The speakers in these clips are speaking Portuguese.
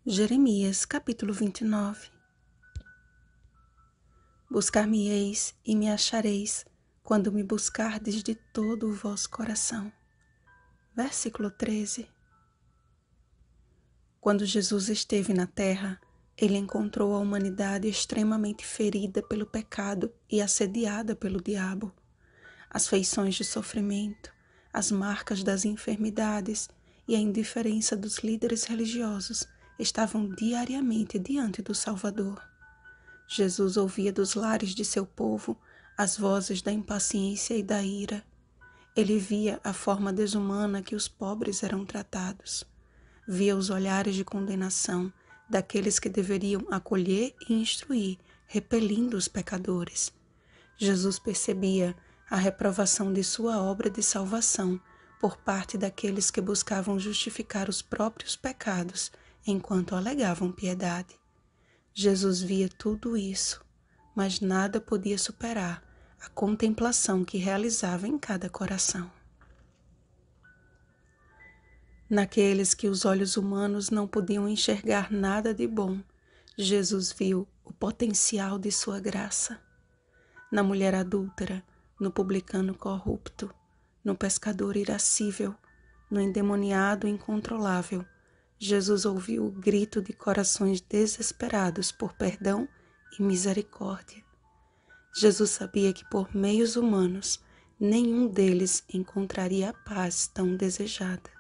Jeremias, capítulo 29. Buscar-me-eis e me achareis, quando me buscardes de todo o vosso coração. Versículo 13. Quando Jesus esteve na terra, ele encontrou a humanidade extremamente ferida pelo pecado e assediada pelo diabo. As feições de sofrimento, as marcas das enfermidades e a indiferença dos líderes religiosos estavam diariamente diante do Salvador. Jesus ouvia dos lares de seu povo as vozes da impaciência e da ira. Ele via a forma desumana que os pobres eram tratados. Via os olhares de condenação daqueles que deveriam acolher e instruir, repelindo os pecadores. Jesus percebia a reprovação de sua obra de salvação por parte daqueles que buscavam justificar os próprios pecados enquanto alegavam piedade. Jesus via tudo isso, mas nada podia superar a contemplação que realizava em cada coração. Naqueles que os olhos humanos não podiam enxergar nada de bom, Jesus viu o potencial de sua graça. Na mulher adúltera, no publicano corrupto, no pescador irascível, no endemoniado incontrolável, Jesus ouviu o grito de corações desesperados por perdão e misericórdia. Jesus sabia que por meios humanos, nenhum deles encontraria a paz tão desejada.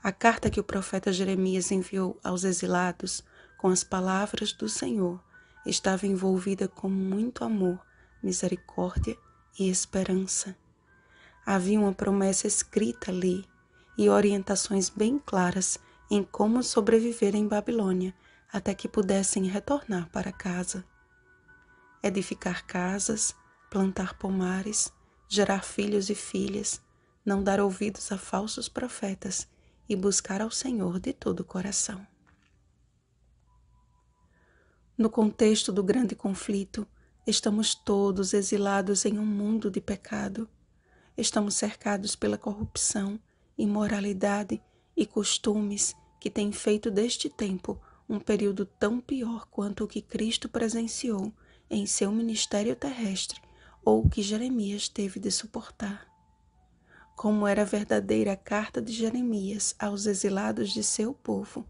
A carta que o profeta Jeremias enviou aos exilados com as palavras do Senhor estava envolvida com muito amor, misericórdia e esperança. Havia uma promessa escrita ali e orientações bem claras em como sobreviver em Babilônia até que pudessem retornar para casa. Edificar casas, plantar pomares, gerar filhos e filhas, não dar ouvidos a falsos profetas e buscar ao Senhor de todo o coração. No contexto do grande conflito, estamos todos exilados em um mundo de pecado. Estamos cercados pela corrupção, imoralidade e costumes que têm feito deste tempo um período tão pior quanto o que Cristo presenciou em seu ministério terrestre ou o que Jeremias teve de suportar. Como era a verdadeira carta de Jeremias aos exilados de seu povo,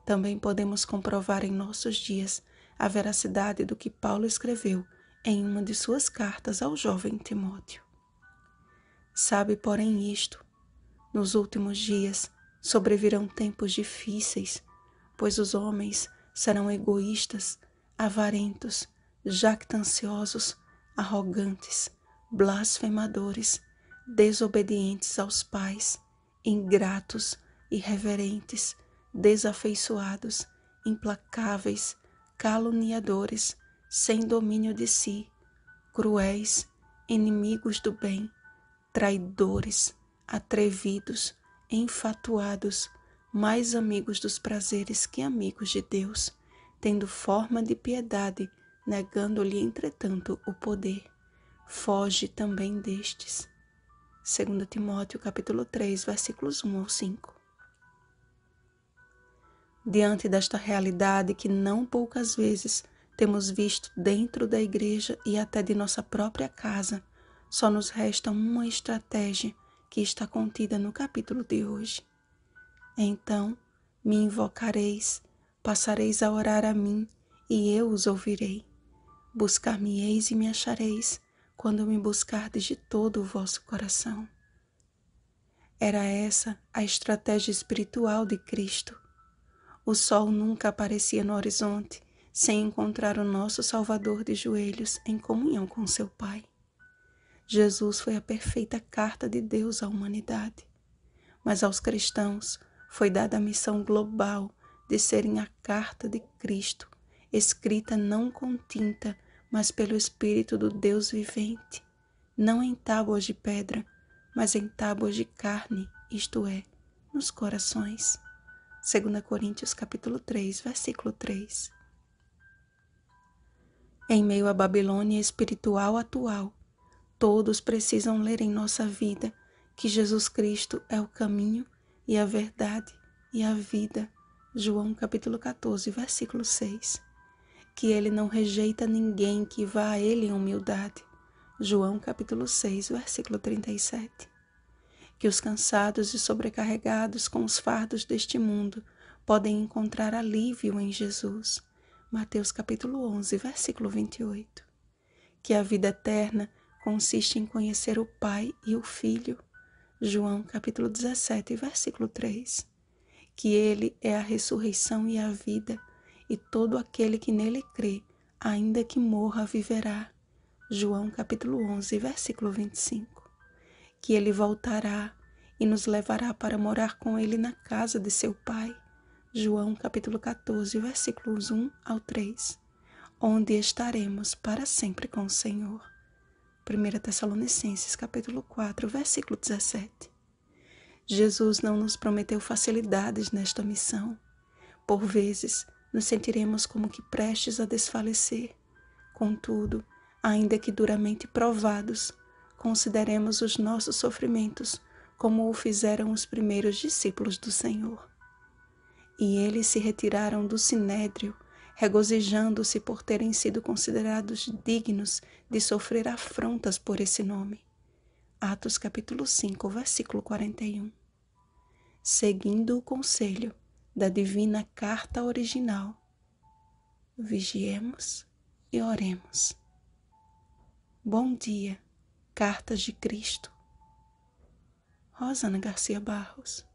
também podemos comprovar em nossos dias a veracidade do que Paulo escreveu em uma de suas cartas ao jovem Timóteo. Sabe, porém, isto: nos últimos dias sobrevirão tempos difíceis, pois os homens serão egoístas, avarentos, jactanciosos, arrogantes, blasfemadores, desobedientes aos pais, ingratos, irreverentes, desafeiçoados, implacáveis, caluniadores, sem domínio de si, cruéis, inimigos do bem, traidores, atrevidos, enfatuados, mais amigos dos prazeres que amigos de Deus, tendo forma de piedade, negando-lhe, entretanto, o poder. Foge também destes. 2 Timóteo, capítulo 3, versículos 1 ao 5. Diante desta realidade que não poucas vezes temos visto dentro da igreja e até de nossa própria casa, só nos resta uma estratégia que está contida no capítulo de hoje. Então me invocareis, passareis a orar a mim, e eu os ouvirei. Buscar-me-eis e me achareis, quando me buscardes de todo o vosso coração. Era essa a estratégia espiritual de Cristo. O sol nunca aparecia no horizonte sem encontrar o nosso Salvador de joelhos em comunhão com seu Pai. Jesus foi a perfeita carta de Deus à humanidade, mas aos cristãos foi dada a missão global de serem a carta de Cristo, escrita não com tinta, mas pelo Espírito do Deus vivente, não em tábuas de pedra, mas em tábuas de carne, isto é, nos corações. 2 Coríntios capítulo 3, versículo 3. Em meio à Babilônia espiritual atual, todos precisam ler em nossa vida que Jesus Cristo é o caminho e a verdade e a vida, João capítulo 14, versículo 6. Que ele não rejeita ninguém que vá a ele em humildade. João capítulo 6, versículo 37. Que os cansados e sobrecarregados com os fardos deste mundo podem encontrar alívio em Jesus. Mateus capítulo 11, versículo 28. Que a vida eterna consiste em conhecer o Pai e o Filho. João capítulo 17, versículo 3. Que ele é a ressurreição e a vida, e todo aquele que nele crê, ainda que morra, viverá. João capítulo 11, versículo 25. Que ele voltará e nos levará para morar com ele na casa de seu Pai. João capítulo 14, versículos 1 ao 3. Onde estaremos para sempre com o Senhor. 1 Tessalonicenses capítulo 4, versículo 17. Jesus não nos prometeu facilidades nesta missão. Por vezes, nos sentiremos como que prestes a desfalecer. Contudo, ainda que duramente provados, consideremos os nossos sofrimentos como o fizeram os primeiros discípulos do Senhor. E eles se retiraram do sinédrio, regozijando-se por terem sido considerados dignos de sofrer afrontas por esse nome. Atos capítulo 5, versículo 41. Seguindo o conselho da divina carta original, vigiemos e oremos. Bom dia, Cartas de Cristo. Rosana Garcia Barros.